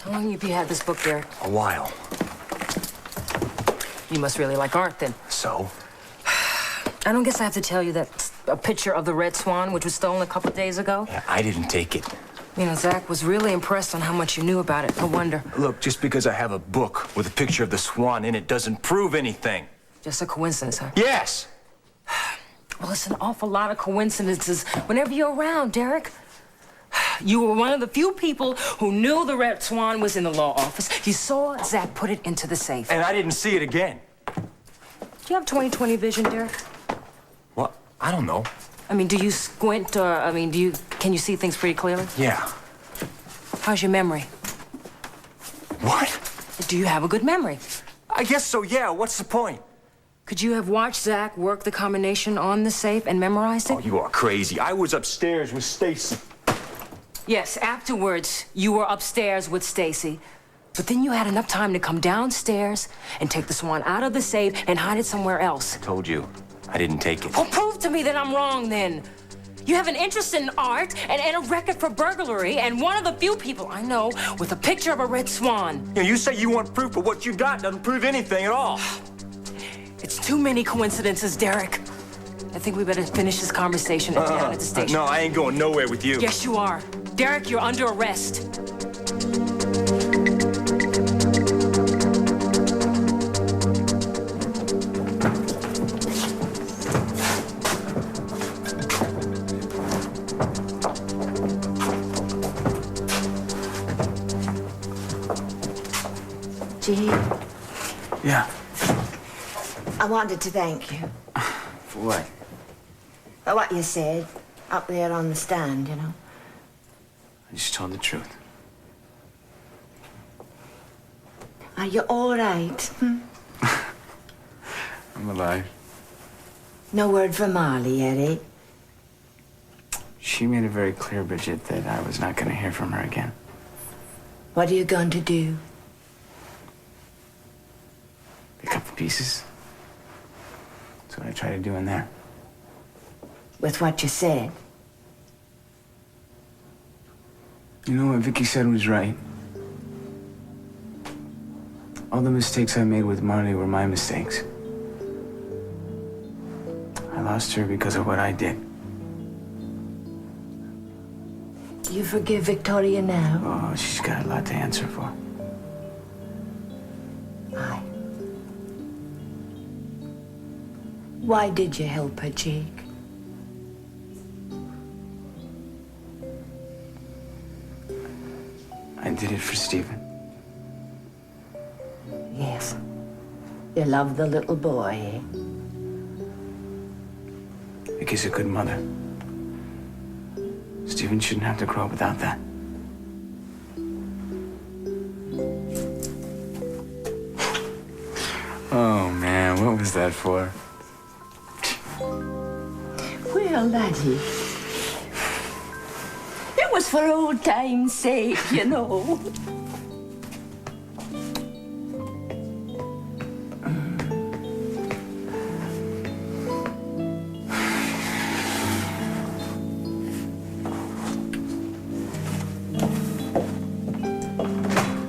How long have you had this book, Derek? A while. You must really like art, then. So? I don't guess I have to tell you that a picture of the Red Swan, which was stolen a couple days ago. Yeah, I didn't take it. You know, Zach was really impressed on how much you knew about it. No wonder. Look, just because I have a book with a picture of the swan in it doesn't prove anything. Just a coincidence, huh? Yes! Well, it's an awful lot of coincidences whenever you're around, Derek. You were one of the few people who knew the Red Swan was in the law office. You saw Zach put it into the safe. And I didn't see it again. Do you have 20/20 vision, Derek? What? I don't know. I mean, do you squint, or, can you see things pretty clearly? Yeah. How's your memory? What? Do you have a good memory? I guess so, yeah. What's the point? Could you have watched Zach work the combination on the safe and memorized it? Oh, you are crazy. I was upstairs with Stacey. Yes, afterwards, you were upstairs with Stacey. But then you had enough time to come downstairs and take the swan out of the safe and hide it somewhere else. I told you, I didn't take it. Oh, prove to me that I'm wrong, then. You have an interest in art and a record for burglary, and one of the few people I know with a picture of a red swan. You know, you say you want proof, but what you got doesn't prove anything at all. It's too many coincidences, Derek. I think we better finish this conversation down at the station. No, I ain't going nowhere with you. Yes, you are. Derek, you're under arrest. Gee, Yeah. I wanted to thank you For what? for what you said up there on the stand, you know. I just told the truth. Are you all right? Hmm? I'm alive. No word from Marley yet, eh? She made it very clear, Bridget, that I was not going to hear from her again. What are you going to do? Pick up the pieces. That's what I try to do in there. With what you said? You know what Vicky said was right. All the mistakes I made with Marley were my mistakes. I lost her because of what I did. Do you forgive Victoria now? Oh, she's got a lot to answer for. Aye. Why did you help her, Jake? I did it for Stephen. Yes. You love the little boy, eh? Vicky's a good mother. Stephen shouldn't have to grow up without that. Oh, man, what was that for? Well, laddie, it was for old time's sake, you know.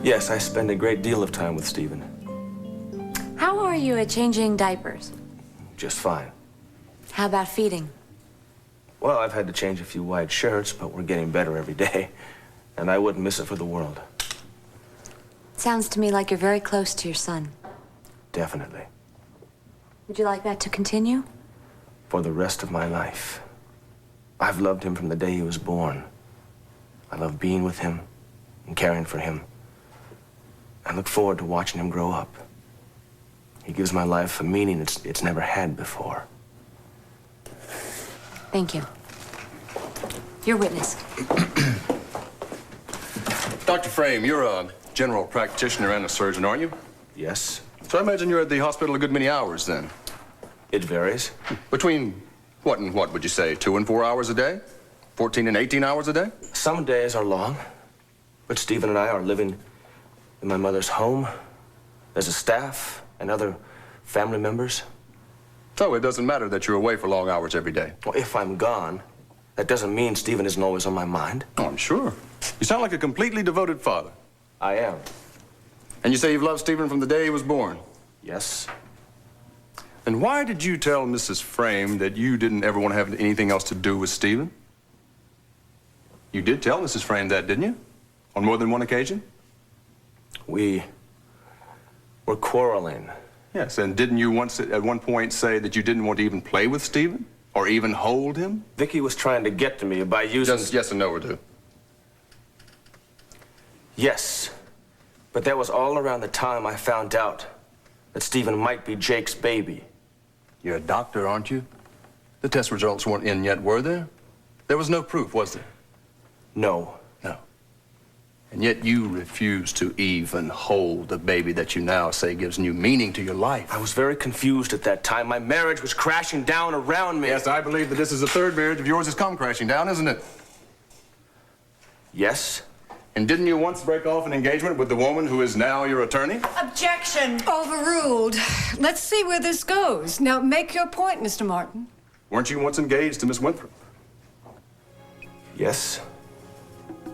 Yes, I spend a great deal of time with Stephen. How are you at changing diapers? Just fine. How about feeding? Well, I've had to change a few white shirts, but we're getting better every day. And I wouldn't miss it for the world. Sounds to me like you're very close to your son. Definitely. Would you like that to continue? For the rest of my life. I've loved him from the day he was born. I love being with him and caring for him. I look forward to watching him grow up. He gives my life a meaning it's never had before. Thank you. Your witness. Dr. Frame, you're a general practitioner and a surgeon, aren't you? Yes, So I imagine you're at the hospital a good many hours then. it varies. Between what and what would you say? 2 and 4 hours a day? 14 and 18 hours a day? Some days are long, but Stephen and I are living in my mother's home. There's a staff and other family members. So it doesn't matter that you're away for long hours every day. Well, if I'm gone, that doesn't mean Stephen isn't always on my mind. Oh, I'm sure. You sound like a completely devoted father. I am. And you say you've loved Stephen from the day he was born? Yes. Then why did you tell Mrs. Frame that you didn't ever want to have anything else to do with Stephen? You did tell Mrs. Frame that, didn't you? On more than one occasion? We were quarreling. Yes, and didn't you once at one point say that you didn't want to even play with Stephen? Or even hold him? Vicky was trying to get to me by using... Just yes and no or two. Yes. But that was all around the time I found out that Stephen might be Jake's baby. You're a doctor, aren't you? The test results weren't in yet, were there? There was no proof, was there? No. No. And yet you refuse to even hold the baby that you now say gives new meaning to your life. I was very confused at that time. My marriage was crashing down around me. Yes, I believe that this is the third marriage of yours that's come crashing down, isn't it? Yes. And didn't you once break off an engagement with the woman who is now your attorney? Objection. Overruled. Let's see where this goes. Now, make your point, Mr. Martin. Weren't you once engaged to Miss Winthrop? Yes.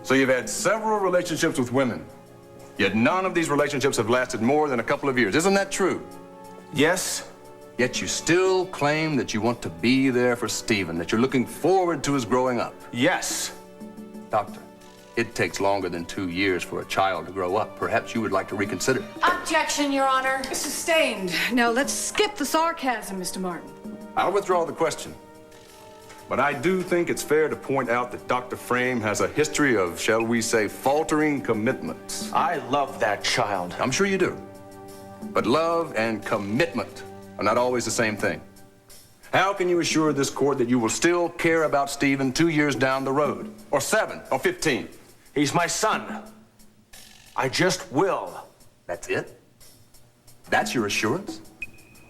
So you've had several relationships with women, yet none of these relationships have lasted more than a couple of years. Isn't that true? Yes. Yet you still claim that you want to be there for Stephen, that you're looking forward to his growing up. Yes. Doctor, it takes longer than 2 years for a child to grow up. Perhaps you would like to reconsider. Objection, Your Honor. Sustained. Now, let's skip the sarcasm, Mr. Martin. I'll withdraw the question. But I do think it's fair to point out that Dr. Frame has a history of, shall we say, faltering commitments. I love that child. I'm sure you do. But love and commitment are not always the same thing. How can you assure this court that you will still care about Stephen 2 years down the road? Or 7, or 15? He's my son. I just will. That's it? That's your assurance?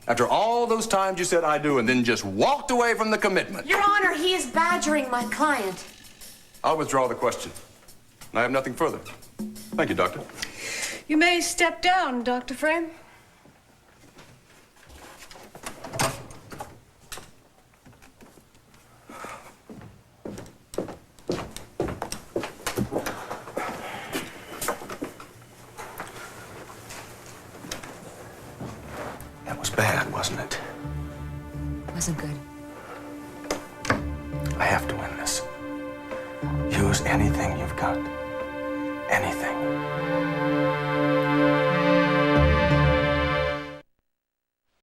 After all those times you said I do and then just walked away from the commitment. Your Honor, he is badgering my client. I'll withdraw the question. I have nothing further. Thank you, Doctor. You may step down, Dr. Frame. That was bad, wasn't it? Wasn't good. I have to win this. Use anything you've got. Anything.